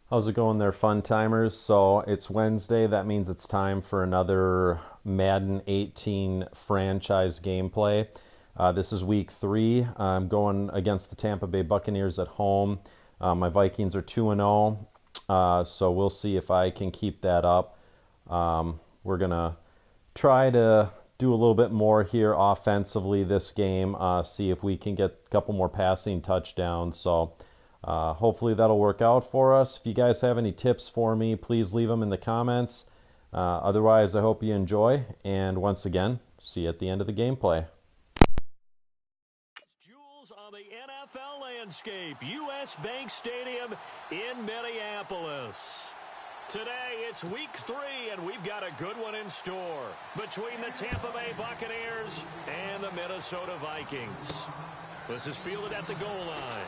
How's it going there, fun timers? So it's Wednesday. That means it's time for another Madden 18 franchise gameplay. This is week 3. I'm going against the Tampa Bay Buccaneers at home. My Vikings are 2-0, so we'll see if I can keep that up. We're going to try to do a little bit more here offensively this game, see if we can get a couple more passing touchdowns. So hopefully that'll work out for us. If you guys have any tips for me, please leave them in the comments. Otherwise, I hope you enjoy. And once again, see you at the end of the gameplay. Jewels on the NFL landscape, U.S. Bank Stadium in Minneapolis. Today, it's week 3, and we've got a good one in store between the Tampa Bay Buccaneers and the Minnesota Vikings. This is fielded at the goal line.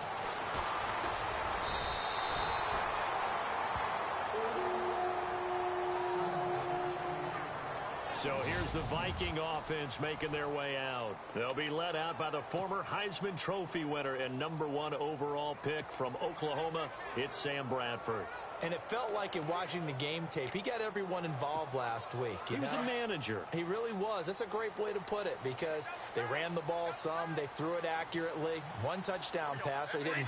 So here's the Viking offense making their way out. They'll be led out by the former Heisman Trophy winner and #1 overall pick from Oklahoma. It's Sam Bradford. And it felt like in watching the game tape, he got everyone involved last week. He was a manager. He really was. That's a great way to put it because they ran the ball some, they threw it accurately. 1 touchdown pass, so he didn't,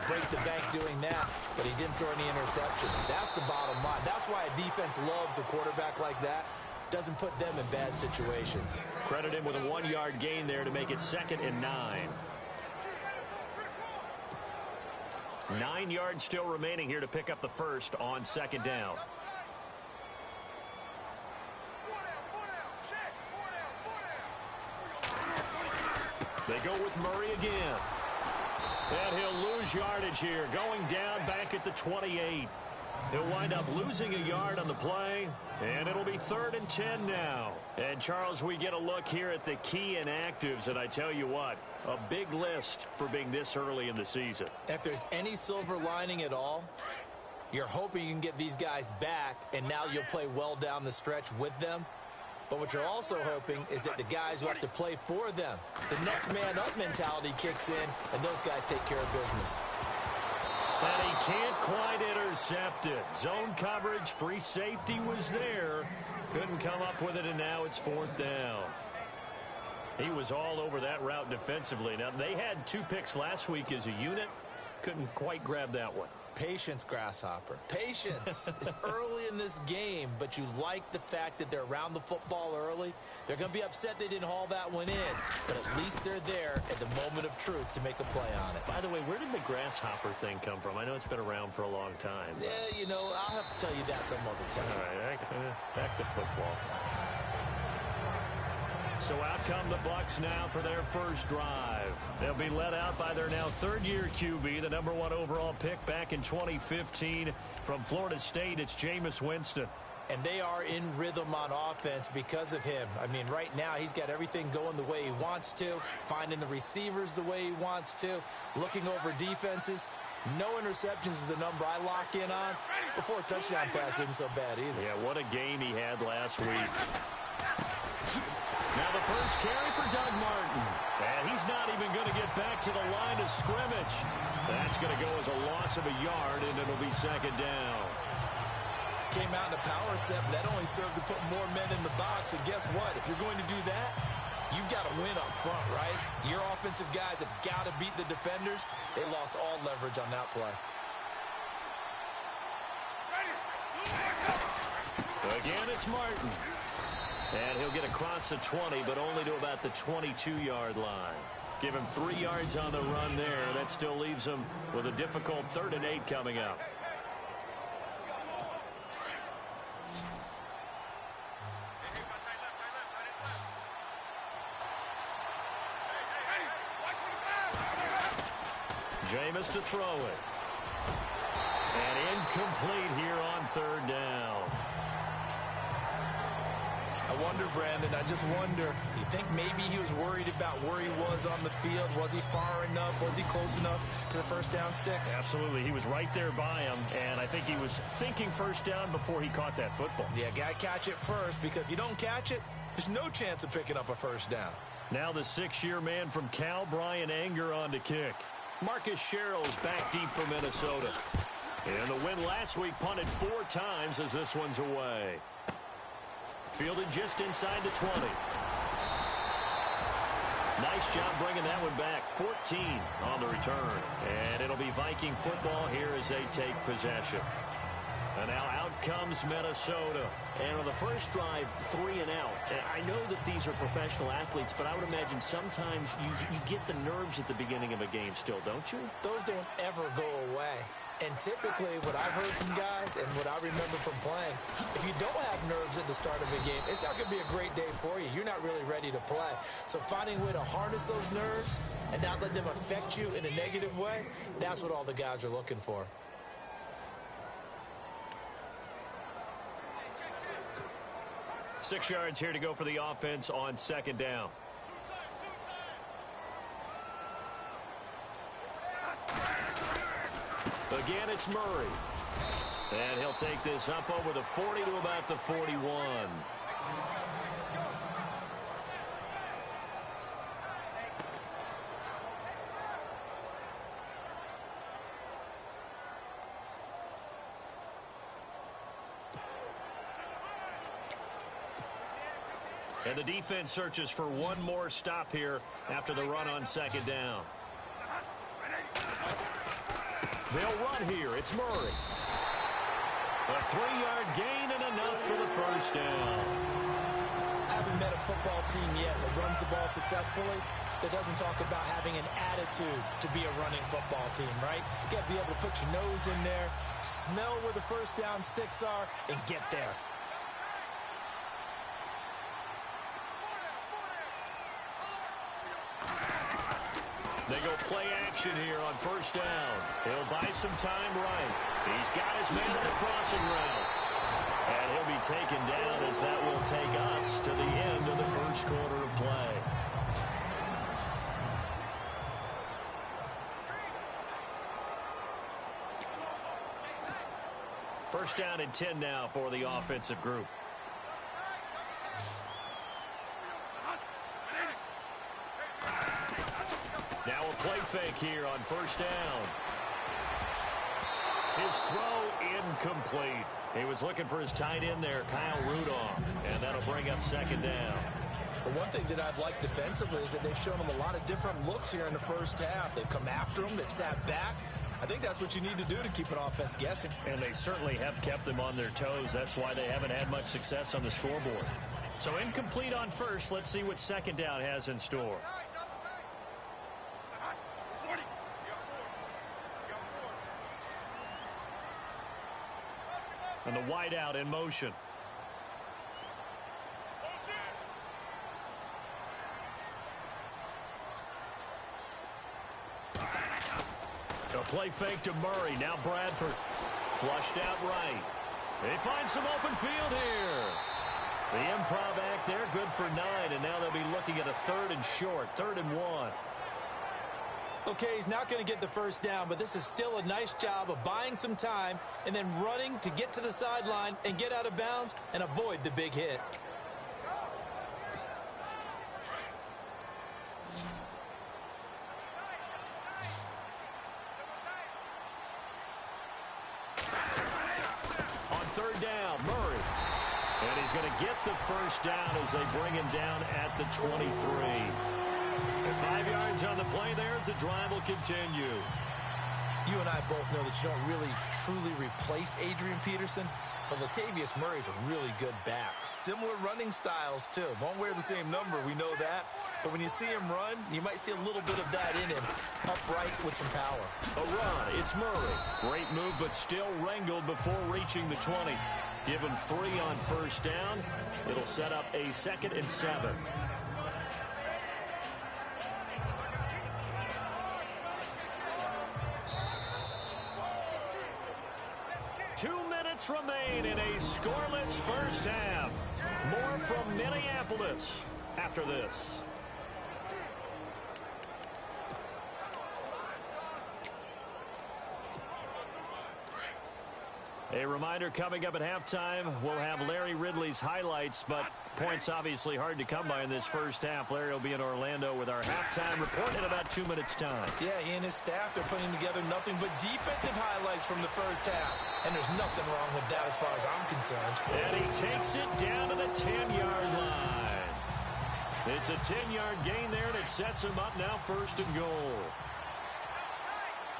break the bank doing that, but he didn't throw any interceptions. That's the bottom line. That's why a defense loves a quarterback like that. Doesn't put them in bad situations. Credit him with a 1-yard gain there to make it 2nd and 9. 9 yards still remaining here to pick up the first on 2nd down. They go with Murray again. And he'll lose yardage here, going down back at the 28. He'll wind up losing a yard on the play, and it'll be 3rd and 10 now. And, Charles, we get a look here at the key inactives, and I tell you what, a big list for being this early in the season. If there's any silver lining at all, you're hoping you can get these guys back, and now you'll play well down the stretch with them. But what you're also hoping is that the guys who have to play for them, the next man up mentality kicks in, and those guys take care of business. And he can't quite intercept it. Zone coverage, free safety was there. Couldn't come up with it, and now it's 4th down. He was all over that route defensively. Now, they had 2 picks last week as a unit. Couldn't quite grab that one. Patience, Grasshopper. Patience. It's early in this game, but you like the fact that they're around the football early. They're going to be upset they didn't haul that one in, but at least they're there at the moment of truth to make a play on it. By the way, where did the Grasshopper thing come from? I know it's been around for a long time. Yeah, I'll have to tell you that some other time. All right, back to football. So out come the Bucs now for their first drive. They'll be led out by their now 3rd-year QB, the #1 overall pick back in 2015 from Florida State. It's Jameis Winston. And they are in rhythm on offense because of him. I mean, right now he's got everything going the way he wants to, finding the receivers the way he wants to, looking over defenses. No interceptions is the number I lock in on. Before a touchdown pass isn't so bad either. Yeah, what a game he had last week. Now the first carry for Doug Martin. And he's not even going to get back to the line of scrimmage. That's going to go as a loss of a yard, and it'll be 2nd down. Came out in a power set, but that only served to put more men in the box. And guess what? If you're going to do that, you've got to win up front, right? Your offensive guys have got to beat the defenders. They lost all leverage on that play. Again, it's Martin. And he'll get across the 20, but only to about the 22-yard line. Give him 3 yards on the run there. That still leaves him with a difficult 3rd and 8 coming up. Jameis to throw it. And incomplete here on 3rd down. I wonder, Brandon, I just wonder, you think maybe he was worried about where he was on the field? Was he far enough? Was he close enough to the first down sticks? Absolutely. He was right there by him, and I think he was thinking first down before he caught that football. Yeah, got to catch it first, because if you don't catch it, there's no chance of picking up a first down. Now the 6-year man from Cal, Brian Anger, on to kick. Marcus Sherrill's back deep for Minnesota. And the win last week punted 4 times as this one's away. Fielded just inside the 20. Nice job bringing that one back. 14 on the return. And it'll be Viking football here as they take possession. And now out comes Minnesota. And on the first drive, 3 and out. And I know that these are professional athletes, but I would imagine sometimes you get the nerves at the beginning of a game still, don't you? Those don't ever go away. And typically, what I've heard from guys and what I remember from playing, if you don't have nerves at the start of a game, it's not going to be a great day for you. You're not really ready to play. So finding a way to harness those nerves and not let them affect you in a negative way, that's what all the guys are looking for. Six yards here to go for the offense on second down. Again, it's Murray. And he'll take this up over the 40 to about the 41. And the defense searches for one more stop here after the run on second down. They'll run here. It's Murray. A 3-yard gain and enough for the first down. I haven't met a football team yet that runs the ball successfully that doesn't talk about having an attitude to be a running football team, right? You got to be able to put your nose in there, smell where the first down sticks are, and get there. They go play action here on first down. He'll buy some time right. He's got his man on the crossing route. And he'll be taken down as that will take us to the end of the first quarter of play. First down and 10 now for the offensive group. Now a play fake here on first down. His throw incomplete. He was looking for his tight end there, Kyle Rudolph, and that'll bring up second down. But one thing that I've liked defensively is that they've shown him a lot of different looks here in the first half. They've come after him. They've sat back. I think that's what you need to do to keep an offense guessing. And they certainly have kept them on their toes. That's why they haven't had much success on the scoreboard. So incomplete on first. Let's see what second down has in store. And the wideout in motion. A play fake to Murray. Now Bradford. Flushed out right. They find some open field here. The improv act there, good for 9. And now they'll be looking at a 3rd and short. 3rd and 1. Okay, he's not going to get the first down, but this is still a nice job of buying some time and then running to get to the sideline and get out of bounds and avoid the big hit. On 3rd down, Murray. And he's going to get the first down as they bring him down at the 23. And 5 yards on the play there as the drive will continue. You and I both know that you don't really truly replace Adrian Peterson, but Latavius Murray's a really good back. Similar running styles, too. Won't wear the same number, we know that. But when you see him run, you might see a little bit of that in him, upright with some power. A run, it's Murray. Great move, but still wrangled before reaching the 20. Give him 3 on first down. It'll set up a 2nd and 7. 2 minutes remain in a scoreless first half. More from Minneapolis after this. A reminder coming up at halftime, we'll have Larry Ridley's highlights, but points obviously hard to come by in this first half. Larry will be in Orlando with our halftime report in about 2 minutes' time. Yeah, he and his staff, they're putting together nothing but defensive highlights from the first half. And there's nothing wrong with that as far as I'm concerned. And he takes it down to the 10-yard line. It's a 10-yard gain there, and it sets him up now 1st and goal.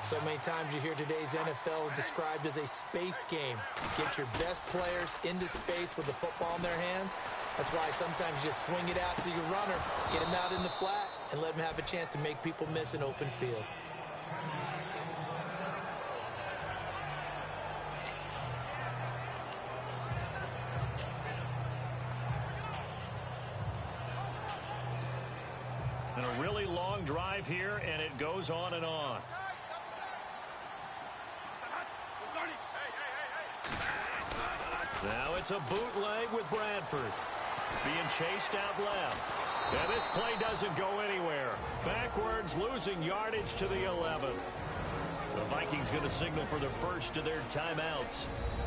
So many times you hear today's NFL described as a space game. Get your best players into space with the football in their hands. That's why sometimes you just swing it out to your runner, get him out in the flat, and let him have a chance to make people miss an open field. And a really long drive here, and it goes on and on. Now it's a bootleg with Bradford. Being chased out left. And this play doesn't go anywhere. Backwards, losing yardage to the 11. The Vikings going to signal for the first of their timeouts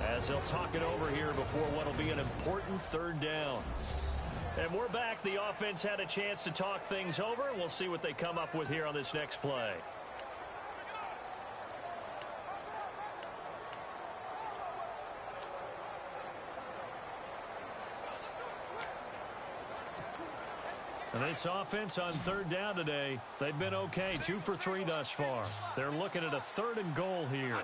as they'll talk it over here before what will be an important 3rd down. And we're back. The offense had a chance to talk things over. We'll see what they come up with here on this next play. And this offense on 3rd down today, they've been okay. 2 for 3 thus far. They're looking at a 3rd and goal here.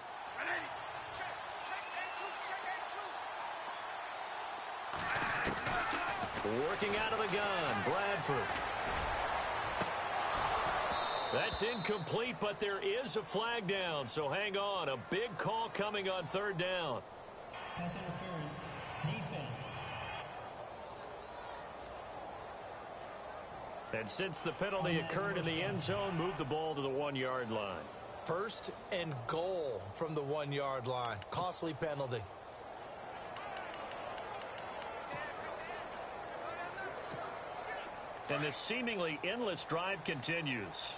Working out of the gun, Bradford. That's incomplete, but there is a flag down, so hang on. A big call coming on 3rd down. Pass interference, defense. And since the penalty occurred in the end zone, move the ball to the 1-yard line. 1st and goal from the 1-yard line. Costly penalty. And this seemingly endless drive continues.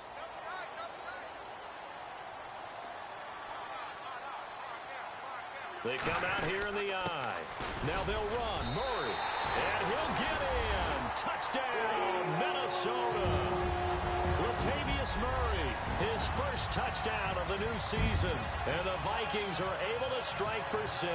They come out here in the eye. Now they'll run. Murray. And he'll get in. Touchdown, Minnesota. Latavius Murray, his first touchdown of the new season. And the Vikings are able to strike for 6.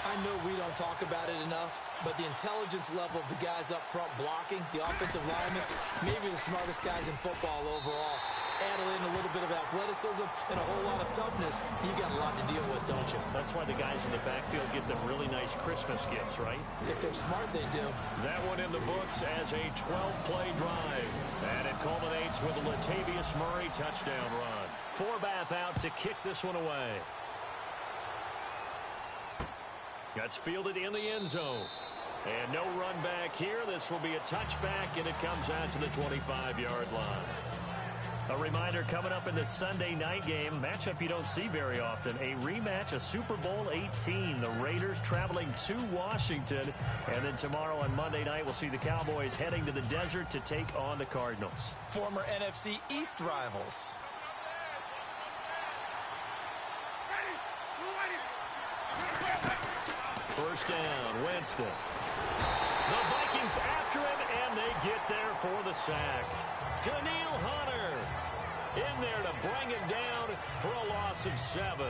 I know we don't talk about it enough, but the intelligence level of the guys up front blocking, the offensive linemen, maybe the smartest guys in football overall. Add in a little bit of athleticism and a whole lot of toughness, you got a lot to deal with, don't you? That's why the guys in the backfield get them really nice Christmas gifts, right? If they're smart, they do. That one in the books as a 12-play drive. And it culminates with a Latavius Murray touchdown run. Forbath out to kick this one away. Gets fielded in the end zone. And no run back here. This will be a touchback, and it comes out to the 25-yard line. A reminder coming up in the Sunday night game, matchup you don't see very often, a rematch of Super Bowl 18. The Raiders traveling to Washington. And then tomorrow on Monday night, we'll see the Cowboys heading to the desert to take on the Cardinals. Former NFC East rivals. First down, Winston. The Vikings after him, and they get there for the sack. Daniil Hunter in there to bring him down for a loss of 7.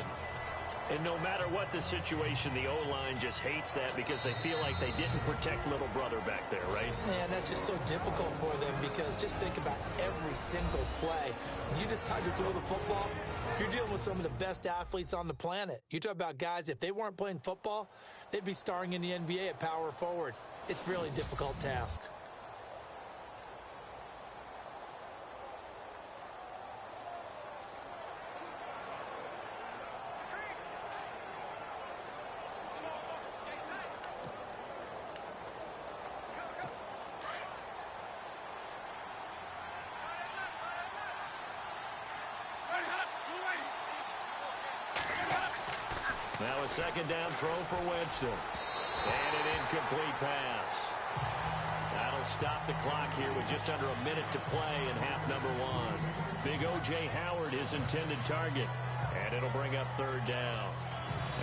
And no matter what the situation, the O-line just hates that because they feel like they didn't protect little brother back there, right? Man, that's just so difficult for them because just think about every single play. When you decide to throw the football, you're dealing with some of the best athletes on the planet. You talk about guys, if they weren't playing football, they'd be starring in the NBA at power forward. It's a really difficult task. Now a second down throw for Winston. And an incomplete pass. That'll stop the clock here with just under a minute to play in half number 1. Big O.J. Howard, his intended target. And it'll bring up third down.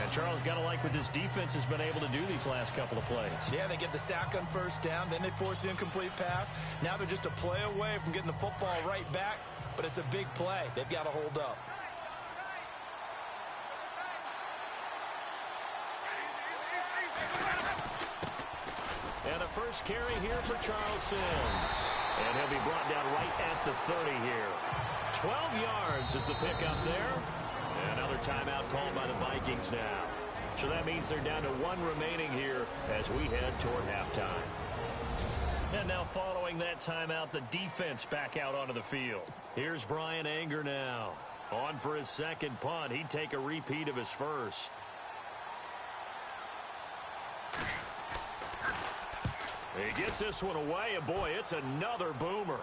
And Charles, got to like what this defense has been able to do these last couple of plays. Yeah, they get the sack on first down, then they force the incomplete pass. Now they're just a play away from getting the football right back, but it's a big play. They've got to hold up. And a first carry here for Charles Sims. And he'll be brought down right at the 30 here. 12 yards is the pickup there. Another timeout called by the Vikings now. So that means they're down to one remaining here as we head toward halftime. And now following that timeout, the defense back out onto the field. Here's Brian Anger now. On for his second punt. He'd take a repeat of his first. He gets this one away, and boy, it's another boomer.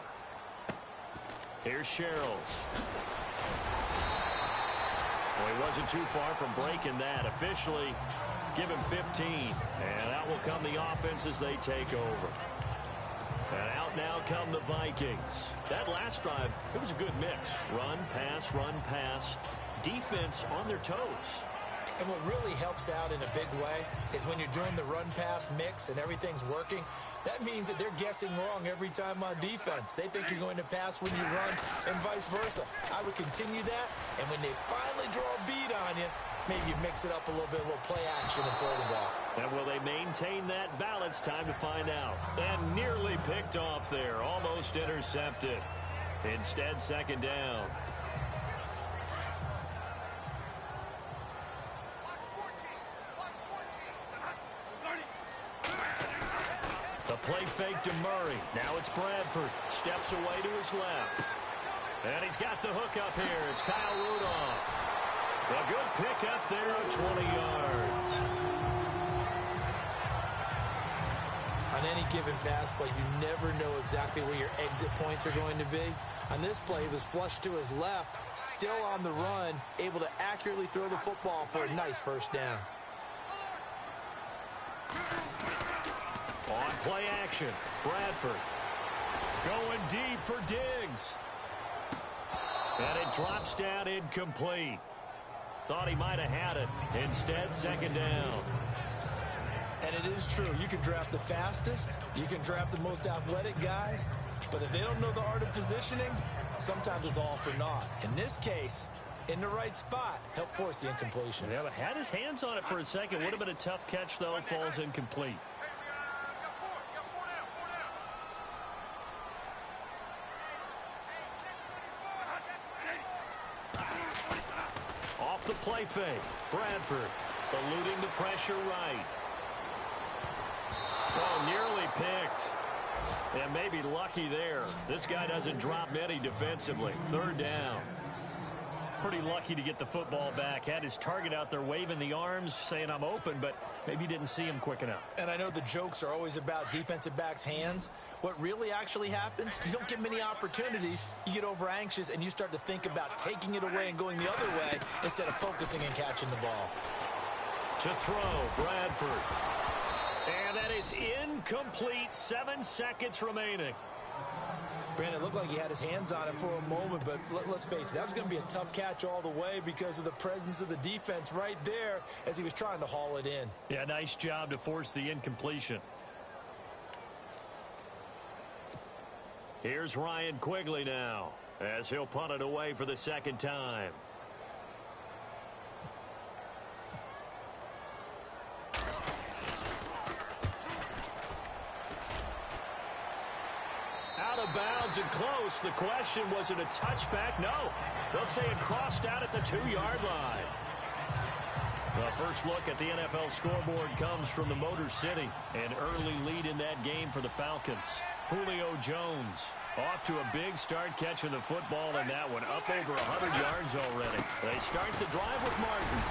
Here's Sherrills. Well, he wasn't too far from breaking that. Officially, give him 15. And out will come the offense as they take over. And out now come the Vikings. That last drive, it was a good mix. Run, pass, defense on their toes. And what really helps out in a big way is when you're doing the run-pass mix and everything's working, that means that they're guessing wrong every time on defense. They think you're going to pass when you run and vice versa. I would continue that, and when they finally draw a bead on you, maybe you mix it up a little bit, a little play action and throw the ball. And will they maintain that balance? Time to find out. And nearly picked off there, almost intercepted. Instead, second down. Play fake to Murray. Now it's Bradford. Steps away to his left. And he's got the hook up here. It's Kyle Rudolph. A good pick up there of 20 yards. On any given pass play, you never know exactly where your exit points are going to be. On this play, he was flushed to his left, still on the run, able to accurately throw the football for a nice first down. On play action, Bradford going deep for Diggs. And it drops down incomplete. Thought he might have had it. Instead, second down. And it is true. You can draft the fastest. You can draft the most athletic guys. But if they don't know the art of positioning, sometimes it's all for naught. In this case, in the right spot, helped force the incompletion. Yeah, but had his hands on it for a second. Would have been a tough catch, though. Falls incomplete. The play fake. Bradford eluding the pressure right. Oh, nearly picked. And maybe lucky there. This guy doesn't drop many defensively. Third down. Pretty lucky to get the football back. Had his target out there waving the arms, saying I'm open, but maybe didn't see him quick enough. And I know the jokes are always about defensive backs' hands. What really actually happens, you don't get many opportunities. You get over anxious, and you start to think about taking it away and going the other way instead of focusing and catching the ball. To throw, Bradford. And that is incomplete. 7 seconds remaining. Brandon, it looked like he had his hands on it for a moment, but let's face it, that was going to be a tough catch all the way because of the presence of the defense right there as he was trying to haul it in. Yeah, nice job to force the incompletion. Here's Ryan Quigley now as he'll punt it away for the second time. Out of bounds and close. The question, was it a touchback? No. They'll say it crossed out at the 2-yard line. The first look at the NFL scoreboard comes from the Motor City. An early lead in that game for the Falcons. Julio Jones off to a big start catching the football in that one. Up over 100 yards already. They start the drive with Martin.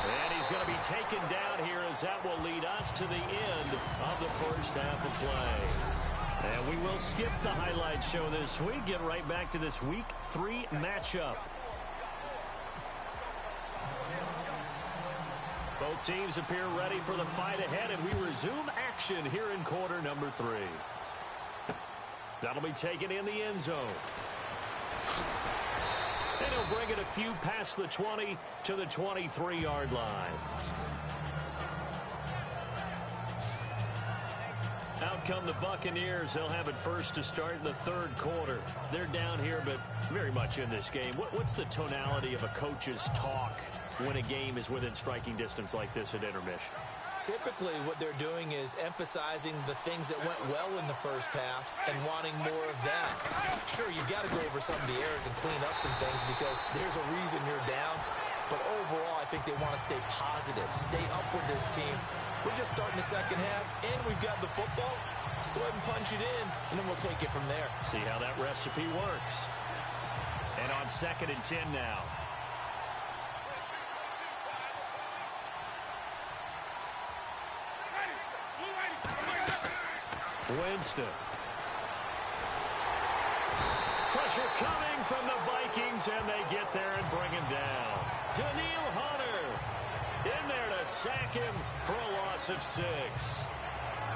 And he's going to be taken down here as that will lead us to the end of the first half of play. And we will skip the highlight show this week. Get right back to this Week 3 matchup. Both teams appear ready for the fight ahead, and we resume action here in quarter number 3. That'll be taken in the end zone. And he'll bring it a few past the 20 to the 23-yard line. Out come the Buccaneers. They'll have it first to start in the third quarter. They're down here, but very much in this game. What's the tonality of a coach's talk when a game is within striking distance like this at intermission? Typically, what they're doing is emphasizing the things that went well in the first half and wanting more of that. Sure, you've got to go over some of the errors and clean up some things because there's a reason you're down. But overall, I think they want to stay positive, stay up with this team. We're just starting the second half, and we've got the football. Let's go ahead and punch it in, and then we'll take it from there. See how that recipe works. And on 2nd and 10 now. Winston. Pressure coming from the Vikings, and they get there and bring him down. Daniil Hunter in there to sack him for a loss of 6.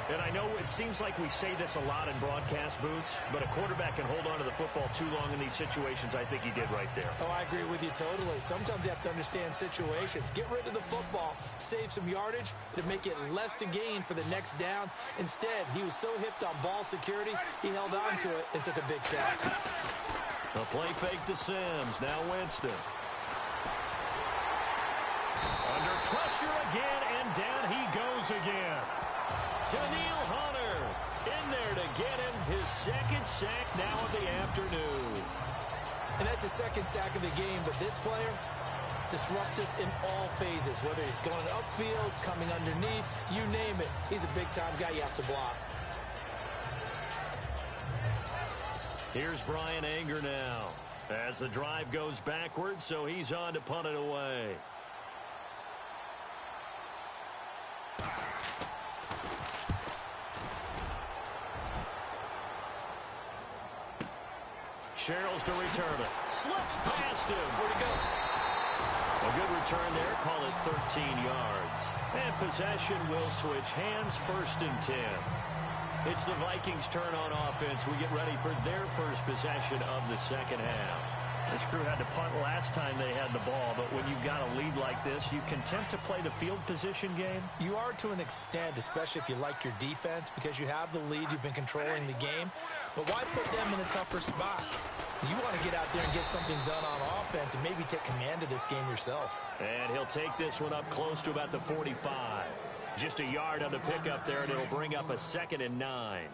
And I know it seems like we say this a lot in broadcast booths, but a quarterback can hold on to the football too long in these situations. I think he did right there. Oh, I agree with you totally. Sometimes you have to understand situations. Get rid of the football, save some yardage to make it less to gain for the next down. Instead, he was so hipped on ball security, he held on to it and took a big sack. A play fake to Sims. Now Winston. Under pressure again, and down he goes again. Daniil Hunter in there to get him his second sack now of the afternoon. And that's the second sack of the game, but this player, disruptive in all phases, whether he's going upfield, coming underneath, you name it. He's a big-time guy you have to block. Here's Brian Anger now as the drive goes backwards, so he's on to punt it away. Sherrills to return it. Slips past him. Where'd he go? A good return there. Call it 13 yards. And possession will switch hands, 1st and 10. It's the Vikings' turn on offense. We get ready for their first possession of the second half. This crew had to punt last time they had the ball, but when you've got a lead like this, you content to play the field position game? You are to an extent, especially if you like your defense, because you have the lead, you've been controlling the game. But why put them in a tougher spot? You want to get out there and get something done on offense and maybe take command of this game yourself. And he'll take this one up close to about the 45. Just a yard on the pickup there, and it'll bring up a 2nd and 9.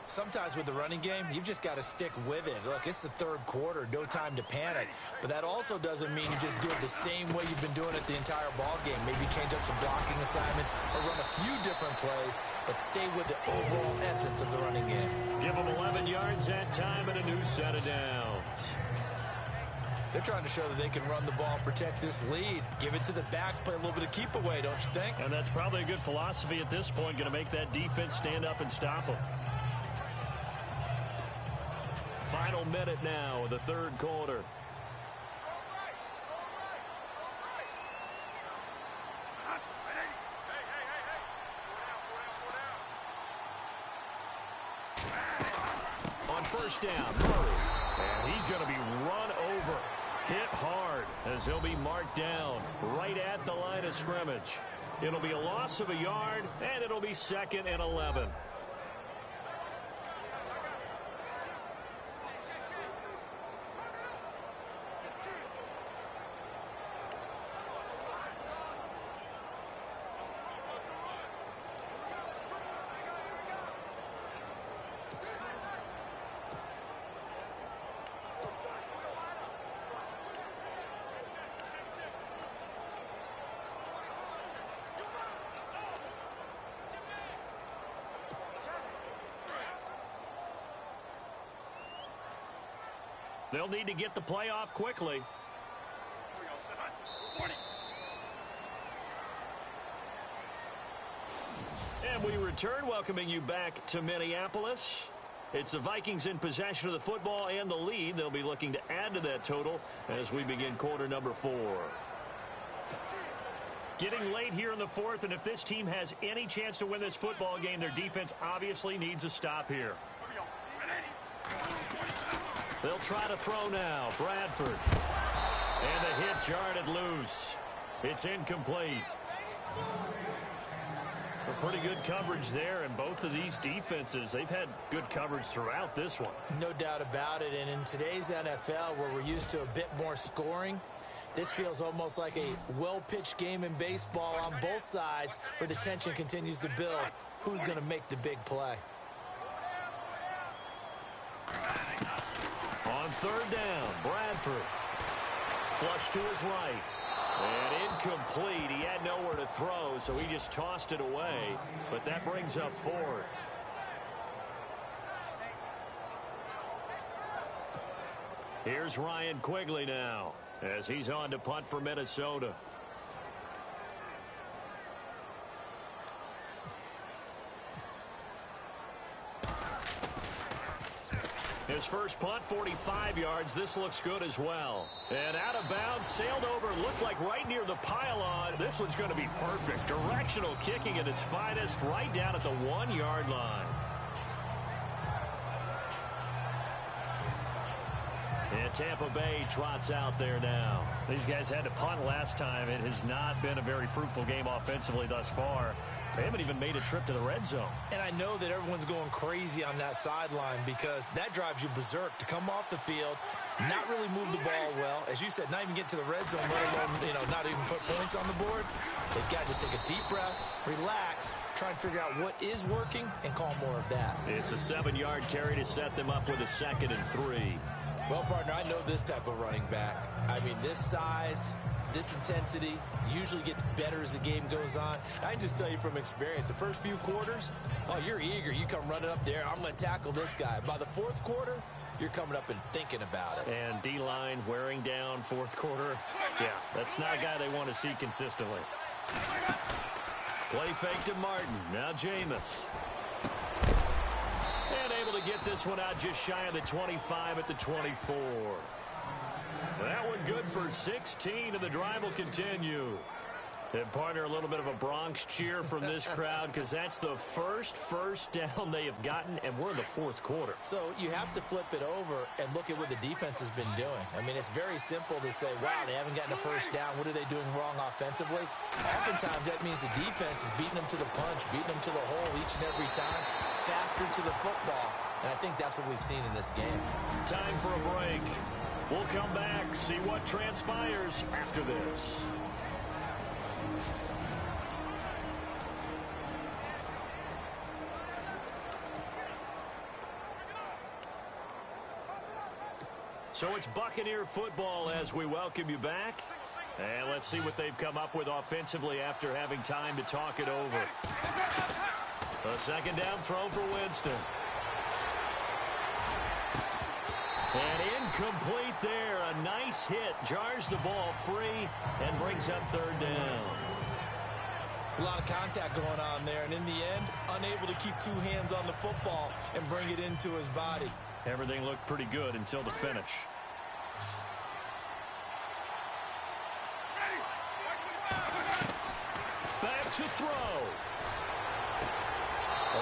Sometimes with the running game, you've just got to stick with it. Look, it's the third quarter, no time to panic. But that also doesn't mean you just do it the same way you've been doing it the entire ball game. Maybe change up some blocking assignments or run a few different plays, but stay with the overall essence of the running game. Give them 11 yards that time and a new set of downs. They're trying to show that they can run the ball, protect this lead. Give it to the backs, play a little bit of keep away, don't you think? And that's probably a good philosophy at this point, going to make that defense stand up and stop them. Final minute now of the third quarter. On 1st down, Murray. And he's going to be run over. Hit hard as he'll be marked down right at the line of scrimmage. It'll be a loss of a yard, and it'll be 2nd and 11. They'll need to get the play off quickly. And we return, welcoming you back to Minneapolis. It's the Vikings in possession of the football and the lead. They'll be looking to add to that total as we begin quarter number 4. Getting late here in the fourth, and if this team has any chance to win this football game, their defense obviously needs a stop here. They'll try to throw now. Bradford. And the hit jarred it loose. It's incomplete. Pretty good coverage there, and both of these defenses, they've had good coverage throughout this one. No doubt about it, and in today's NFL, where we're used to a bit more scoring, this feels almost like a well-pitched game in baseball on both sides where the tension continues to build. Who's going to make the big play? On third down, Bradford. Flush to his right. And incomplete. He had nowhere to throw, so he just tossed it away. But that brings up fourth. Here's Ryan Quigley now as he's on to punt for Minnesota. His first punt, 45 yards. This looks good as well. And out of bounds, sailed over, looked like right near the pylon. This one's going to be perfect. Directional kicking at its finest, right down at the 1-yard line. And Tampa Bay trots out there now. These guys had to punt last time. It has not been a very fruitful game offensively thus far. They haven't even made a trip to the red zone. And I know that everyone's going crazy on that sideline because that drives you berserk to come off the field, not really move the ball well. As you said, not even get to the red zone, let alone, not even put points on the board. They've got to just take a deep breath, relax, try and figure out what is working, and call more of that. It's a 7-yard carry to set them up with a 2nd and 3. Well, partner, I know this type of running back. I mean, this size, this intensity usually gets better as the game goes on. I can just tell you from experience, the first few quarters, oh, you're eager. You come running up there. I'm going to tackle this guy. By the fourth quarter, you're coming up and thinking about it. And D-line wearing down fourth quarter. Yeah, that's not a guy they want to see consistently. Play fake to Martin. Now Jameis. And able to get this one out just shy of the 25 at the 24. That one good for 16, and the drive will continue. And partner, a little bit of a Bronx cheer from this crowd because that's the first down they have gotten, and we're in the fourth quarter. So you have to flip it over and look at what the defense has been doing. I mean, it's very simple to say, wow, they haven't gotten a first down. What are they doing wrong offensively? Oftentimes that means the defense is beating them to the punch, beating them to the hole each and every time, faster to the football. And I think that's what we've seen in this game. Time for a break. We'll come back, see what transpires after this. So it's Buccaneer football as we welcome you back. And let's see what they've come up with offensively after having time to talk it over. A 2nd down throw for Winston. And incomplete there. A nice hit. Jars the ball free and brings up 3rd down. It's a lot of contact going on there. And in the end, unable to keep 2 hands on the football and bring it into his body. Everything looked pretty good until the finish. Back to throw.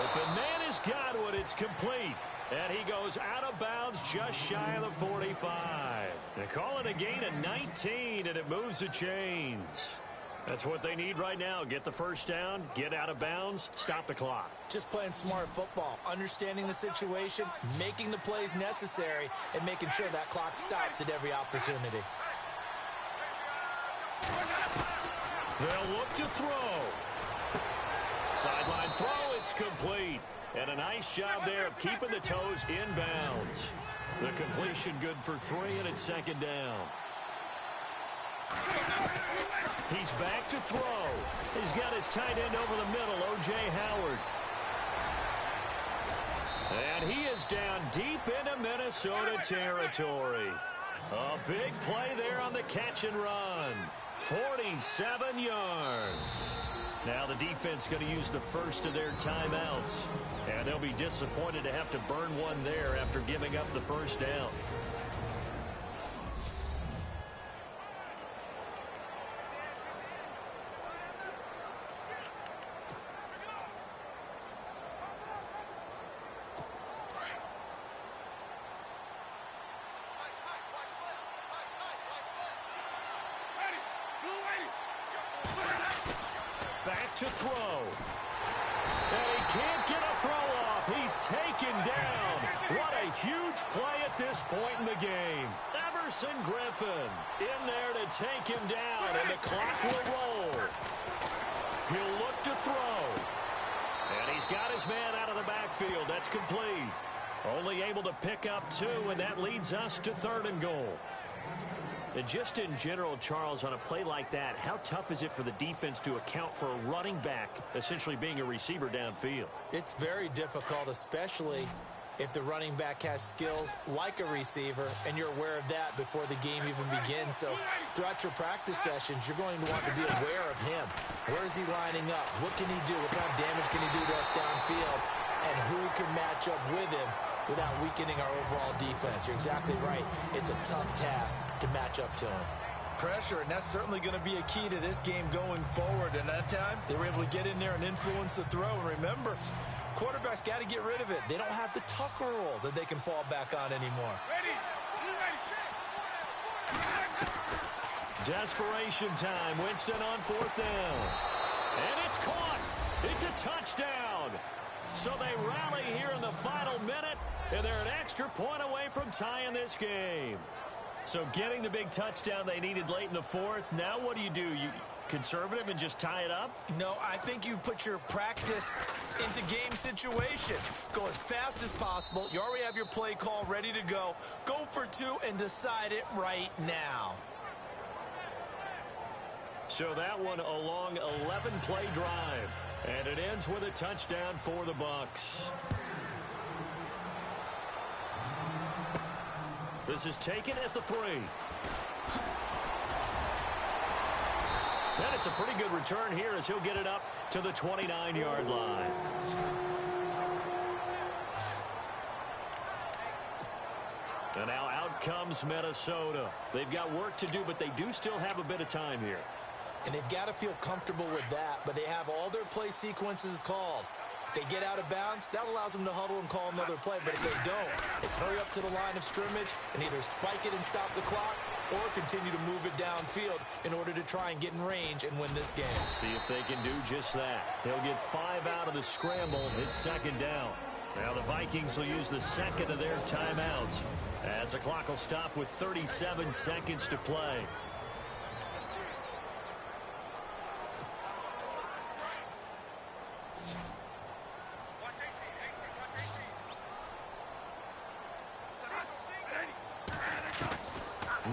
Open man is Godwin. It's complete. And he goes out of bounds just shy of the 45. They call it a gain of 19, and it moves the chains. That's what they need right now. Get the first down, get out of bounds, stop the clock. Just playing smart football, understanding the situation, making the plays necessary, and making sure that clock stops at every opportunity. They'll look to throw. Sideline throw, it's complete. And a nice job there of keeping the toes inbounds. The completion good for 3, and it's 2nd down. He's back to throw. He's got his tight end over the middle, O.J. Howard. And he is down deep into Minnesota territory. A big play there on the catch and run. 47 yards. Now the defense going to use the first of their timeouts. And they'll be disappointed to have to burn one there after giving up the first down. back to throw. And he can't get a throw off. He's taken down. What a huge play at this point in the game. Everson Griffin in there to take him down, and the clock will roll. He'll look to throw. And he's got his man out of the backfield. That's complete. Only able to pick up 2, and that leads us to 3rd and goal. And just in general, Charles, on a play like that, how tough is it for the defense to account for a running back essentially being a receiver downfield? It's very difficult, especially if the running back has skills like a receiver, and you're aware of that before the game even begins. So throughout your practice sessions, you're going to want to be aware of him. Where is he lining up? What can he do? What kind of damage can he do to us downfield? And who can match up with him without weakening our overall defense? You're exactly right. It's a tough task to match up to him. Pressure, and that's certainly going to be a key to this game going forward. And that time, they were able to get in there and influence the throw. And remember, quarterbacks got to get rid of it. They don't have the Tucker rule that they can fall back on anymore. Desperation time. Winston on 4th down. And it's caught. It's a touchdown. So they rally here in the final minute, and they're an extra point away from tying this game. So getting the big touchdown they needed late in the 4th. Now what do? You conservative and just tie it up? No, I think you put your practice into game situation. Go as fast as possible. You already have your play call ready to go. Go for 2 and decide it right now. So that one a long 11-play drive. And it ends with a touchdown for the Bucs. This is taken at the 3. And it's a pretty good return here as he'll get it up to the 29-yard line. And now out comes Minnesota. They've got work to do, but they do still have a bit of time here. And they've got to feel comfortable with that, but they have all their play sequences called. If they get out of bounds, that allows them to huddle and call another play, but if they don't, it's hurry up to the line of scrimmage and either spike it and stop the clock or continue to move it downfield in order to try and get in range and win this game. See if they can do just that. They'll get 5 out of the scramble. It's 2nd down. Now the Vikings will use the 2nd of their timeouts as the clock will stop with 37 seconds to play.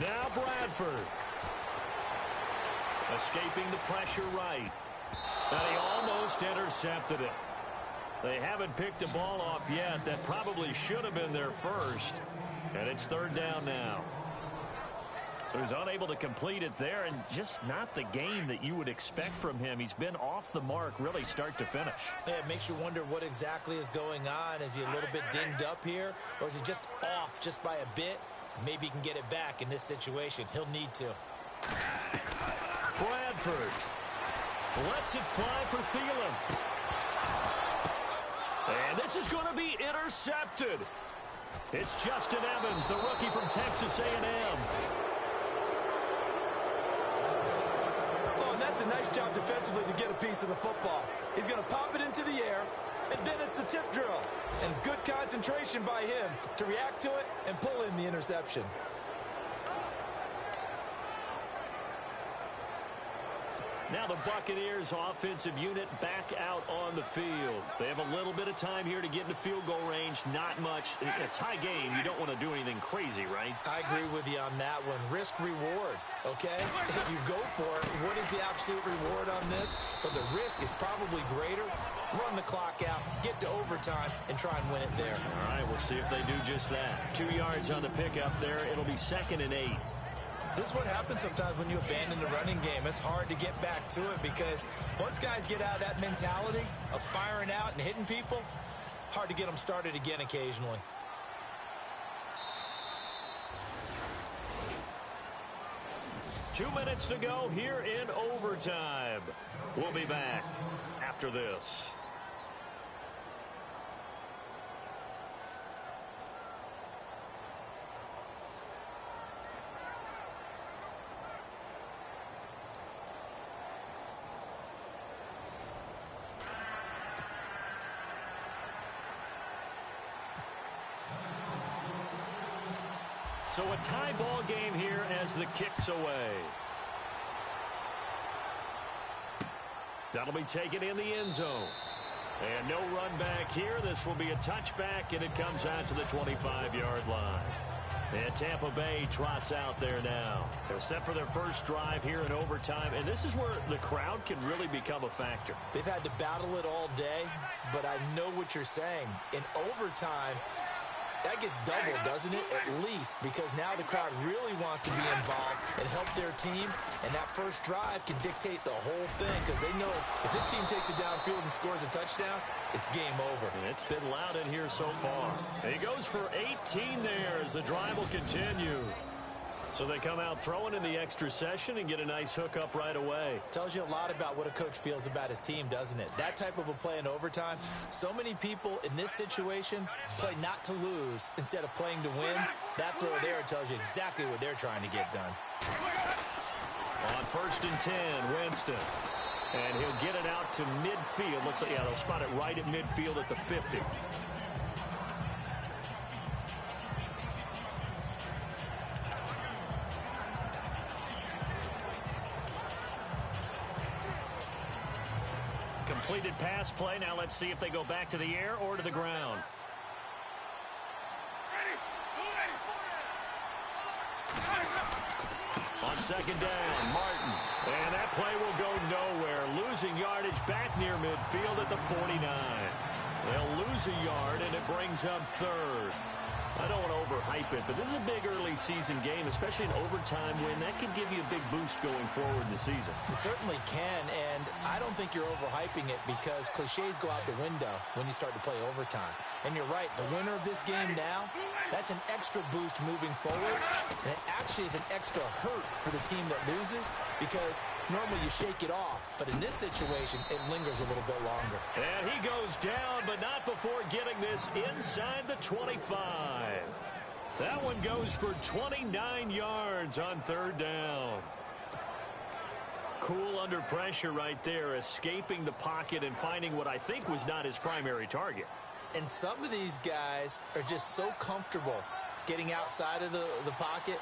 Now Bradford. Escaping the pressure right. And he almost intercepted it. They haven't picked a ball off yet. That probably should have been their first. And it's 3rd down now. So he's unable to complete it there, and just not the game that you would expect from him. He's been off the mark really start to finish. Yeah, it makes you wonder what exactly is going on. Is he a little bit dinged up here, or is he just off just by a bit? Maybe he can get it back in this situation. He'll need to. Bradford lets it fly for Thielen. And this is going to be intercepted. It's Justin Evans, the rookie from Texas A&M. Oh, and that's a nice job defensively to get a piece of the football. He's going to pop it into the air, and then it's the tip drill. And good concentration by him to react to it and pull in the interception. Now the Buccaneers offensive unit back out on the field. They have a little bit of time here to get into field goal range. Not much. In a tie game, you don't want to do anything crazy, right? I agree with you on that one. Risk reward, okay? If you go for it, what is the absolute reward on this? But the risk is probably greater. Run the clock out, get to overtime, and try and win it there. All right, we'll see if they do just that. 2 yards on the pickup there. It'll be 2nd and 8. This is what happens sometimes when you abandon the running game. It's hard to get back to it because once guys get out of that mentality of firing out and hitting people, hard to get them started again occasionally. Two minutes to go here in overtime. We'll be back after this. So a tie ball game here as the kick's away. That'll be taken in the end zone. And no run back here. This will be a touchback, and it comes out to the 25-yard line. And Tampa Bay trots out there now. They're set for their first drive here in overtime, and this is where the crowd can really become a factor. They've had to battle it all day, but I know what you're saying. In overtime, that gets doubled, doesn't it? At least, because now the crowd really wants to be involved and help their team, and that first drive can dictate the whole thing because they know if this team takes it downfield and scores a touchdown, it's game over. And it's been loud in here so far. He goes for 18 there as the drive will continue. So they come out throwing in the extra session and get a nice hookup right away. Tells you a lot about what a coach feels about his team, doesn't it? That type of a play in overtime. So many people in this situation play not to lose instead of playing to win. That throw there tells you exactly what they're trying to get done. On 1st and 10, Winston. And he'll get it out to midfield. Looks like, yeah, they'll spot it right at midfield at the 50. Completed pass play. Now let's see if they go back to the air or to the ground. On 2nd down, Martin. And that play will go nowhere. Losing yardage back near midfield at the 49. They'll lose a yard, and it brings up 3rd. I don't want to overhype it, but this is a big early season game, especially an overtime win. That could give you a big boost going forward in the season. It certainly can, and I don't think you're overhyping it because cliches go out the window when you start to play overtime. And you're right, the winner of this game now, that's an extra boost moving forward, and it actually is an extra hurt for the team that loses because normally you shake it off, but in this situation, it lingers a little bit longer. And he goes down, but not before getting this inside the 25. That one goes for 29 yards on 3rd down. Cool under pressure right there, escaping the pocket and finding what I think was not his primary target. And some of these guys are just so comfortable getting outside of the pocket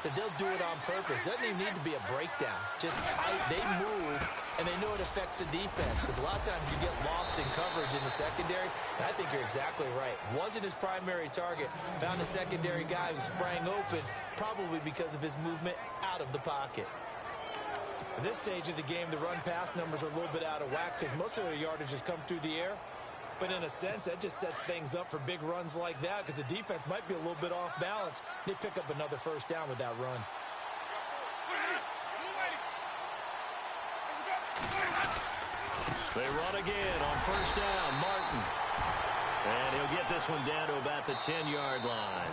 that they'll do it on purpose. It doesn't even need to be a breakdown. Just tight. They move, and they know it affects the defense because a lot of times you get lost in coverage in the secondary, and I think you're exactly right. Wasn't his primary target. Found a secondary guy who sprang open, probably because of his movement out of the pocket. At this stage of the game, the run-pass numbers are a little bit out of whack because most of their yardage has come through the air. But in a sense, that just sets things up for big runs like that because the defense might be a little bit off balance. They pick up another 1st down with that run. They run again on 1st down, Martin. And he'll get this one down to about the 10-yard line.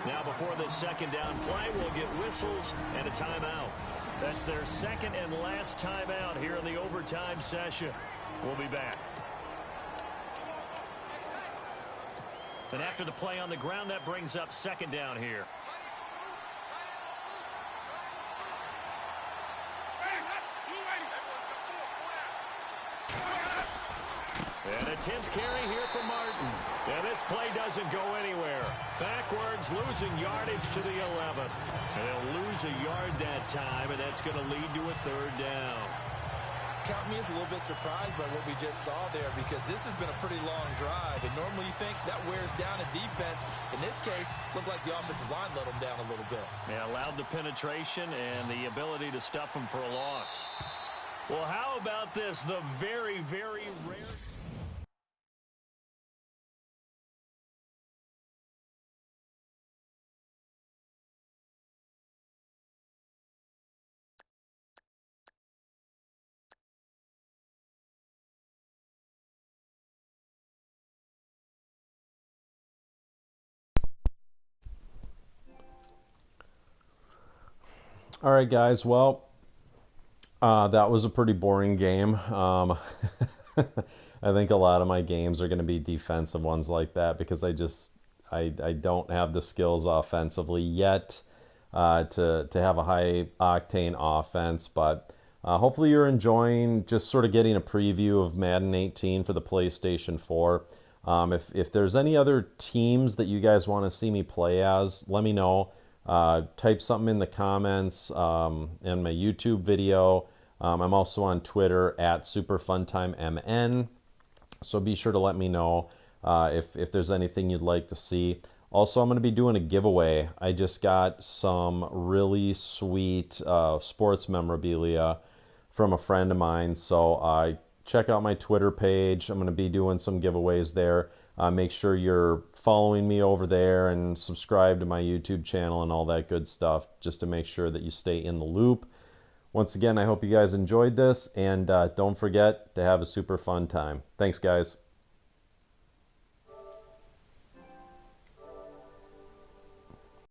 Now before this 2nd down play, we'll get whistles and a timeout. That's their 2nd and last timeout here in the overtime session. We'll be back. And after the play on the ground, that brings up 2nd down here. And a 10th carry here for Martin. And this play doesn't go anywhere. Backwards, losing yardage to the 11. And they'll lose a yard that time, and that's going to lead to a 3rd down. Count me as a little bit surprised by what we just saw there because this has been a pretty long drive, and normally you think that wears down a defense. In this case, looked like the offensive line let them down a little bit. Yeah, allowed the penetration and the ability to stuff them for a loss. Well, how about this? The very, very rare... All right, guys. Well, that was a pretty boring game. I think a lot of my games are going to be defensive ones like that because I don't have the skills offensively yet to have a high octane offense. But hopefully you're enjoying just sort of getting a preview of Madden 18 for the PlayStation 4. If there's any other teams that you guys want to see me play as, let me know. type something in the comments in my YouTube video. I'm also on Twitter at superfuntimemn. So be sure to let me know if there's anything you'd like to see. Also, I'm going to be doing a giveaway. I just got some really sweet sports memorabilia from a friend of mine. So check out my Twitter page. I'm going to be doing some giveaways there. Make sure you're following me over there and subscribe to my YouTube channel and all that good stuff just to make sure that you stay in the loop. Once again, I hope you guys enjoyed this, and don't forget to have a super fun time. Thanks, guys.